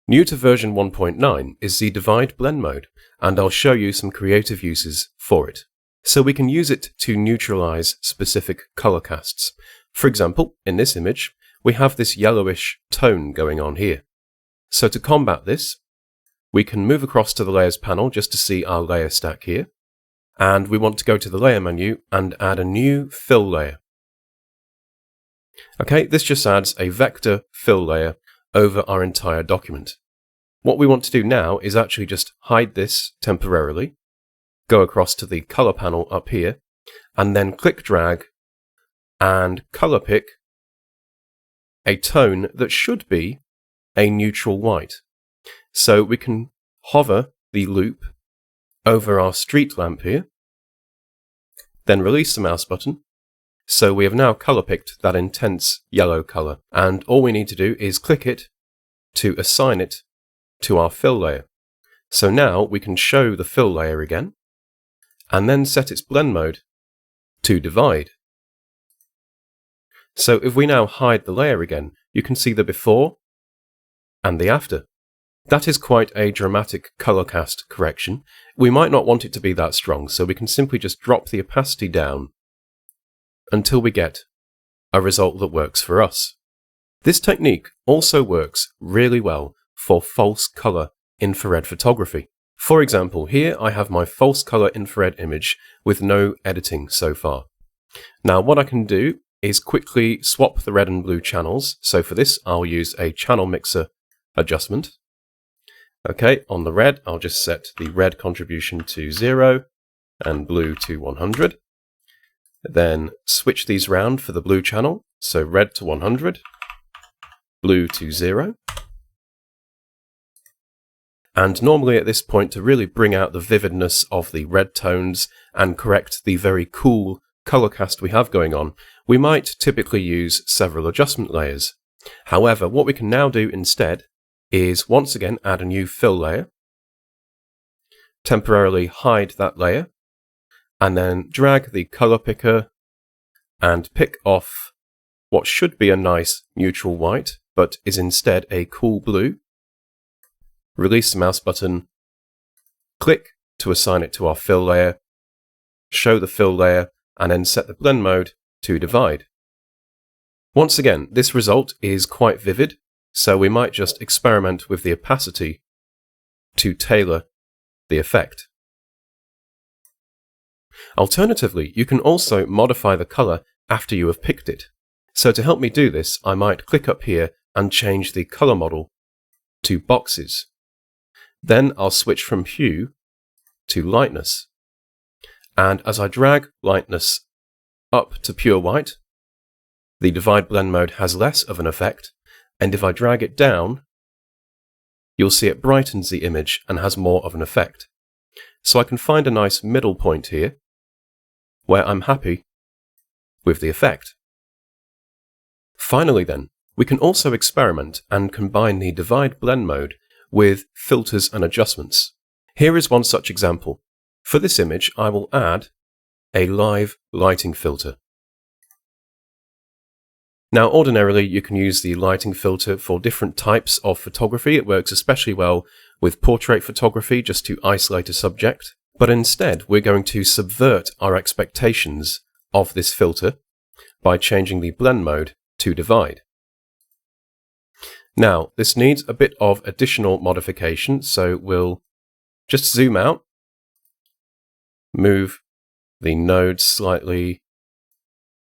New to version 1.9 is the divide blend mode, and I'll show you some creative uses for it. So we can use it to neutralize specific color casts. For example, in this image, we have this yellowish tone going on here. So to combat this, we can move across to the Layers panel just to see our layer stack here. And we want to go to the Layer menu and add a new fill layer. Okay, this just adds a vector fill layer over our entire document. What we want to do now is actually just hide this temporarily, go across to the color panel up here, and then click drag and color pick a tone that should be a neutral white. So we can hover the loop over our street lamp here, then release the mouse button. So we have now color picked that intense yellow color, and all we need to do is click it to assign it to our fill layer. So now we can show the fill layer again, and then set its blend mode to divide. So if we now hide the layer again, you can see the before and the after. That is quite a dramatic color cast correction. We might not want it to be that strong, so we can simply just drop the opacity down until we get a result that works for us. This technique also works really well for false color infrared photography. For example, here I have my false color infrared image with no editing so far. Now what I can do is quickly swap the red and blue channels. So for this, I'll use a channel mixer adjustment. Okay, on the red, I'll just set the red contribution to 0 and blue to 100. Then switch these round for the blue channel. So red to 100, blue to 0. And normally at this point, to really bring out the vividness of the red tones and correct the very cool color cast we have going on, we might typically use several adjustment layers. However, what we can now do instead is once again add a new fill layer, temporarily hide that layer, and then drag the color picker and pick off what should be a nice neutral white, but is instead a cool blue. Release the mouse button, click to assign it to our fill layer, show the fill layer, and then set the blend mode to divide. Once again, this result is quite vivid, so we might just experiment with the opacity to tailor the effect. Alternatively, you can also modify the color after you have picked it. So to help me do this, I might click up here and change the color model to boxes. Then I'll switch from hue to lightness. And as I drag lightness up to pure white, the divide blend mode has less of an effect. And if I drag it down, you'll see it brightens the image and has more of an effect. So I can find a nice middle point here where I'm happy with the effect. Finally then, we can also experiment and combine the divide blend mode with filters and adjustments. Here is one such example. For this image, I will add a live lighting filter. Now, ordinarily, you can use the lighting filter for different types of photography. It works especially well with portrait photography, just to isolate a subject. But instead, we're going to subvert our expectations of this filter by changing the blend mode to divide. Now, this needs a bit of additional modification, so we'll just zoom out, move the nodes slightly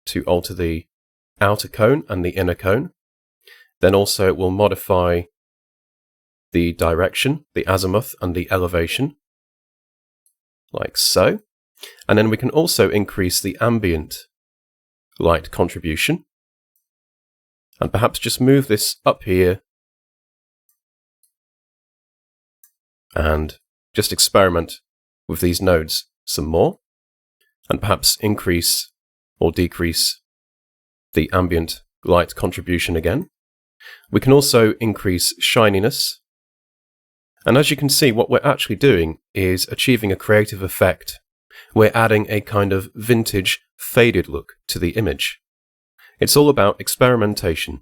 to alter the outer cone and the inner cone. Then also we'll modify the direction, the azimuth and the elevation, like so. And then we can also increase the ambient light contribution. And perhaps just move this up here and just experiment with these nodes some more, and perhaps increase or decrease the ambient light contribution again. We can also increase shininess. And as you can see, what we're actually doing is achieving a creative effect. We're adding a kind of vintage faded look to the image. It's all about experimentation.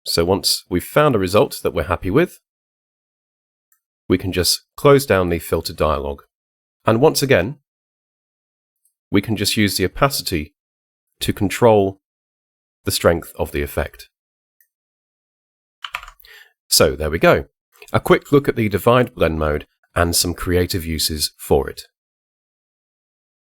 So once we've found a result that we're happy with, we can just close down the filter dialog. And once again, we can just use the opacity to control the strength of the effect. So there we go. A quick look at the divide blend mode and some creative uses for it.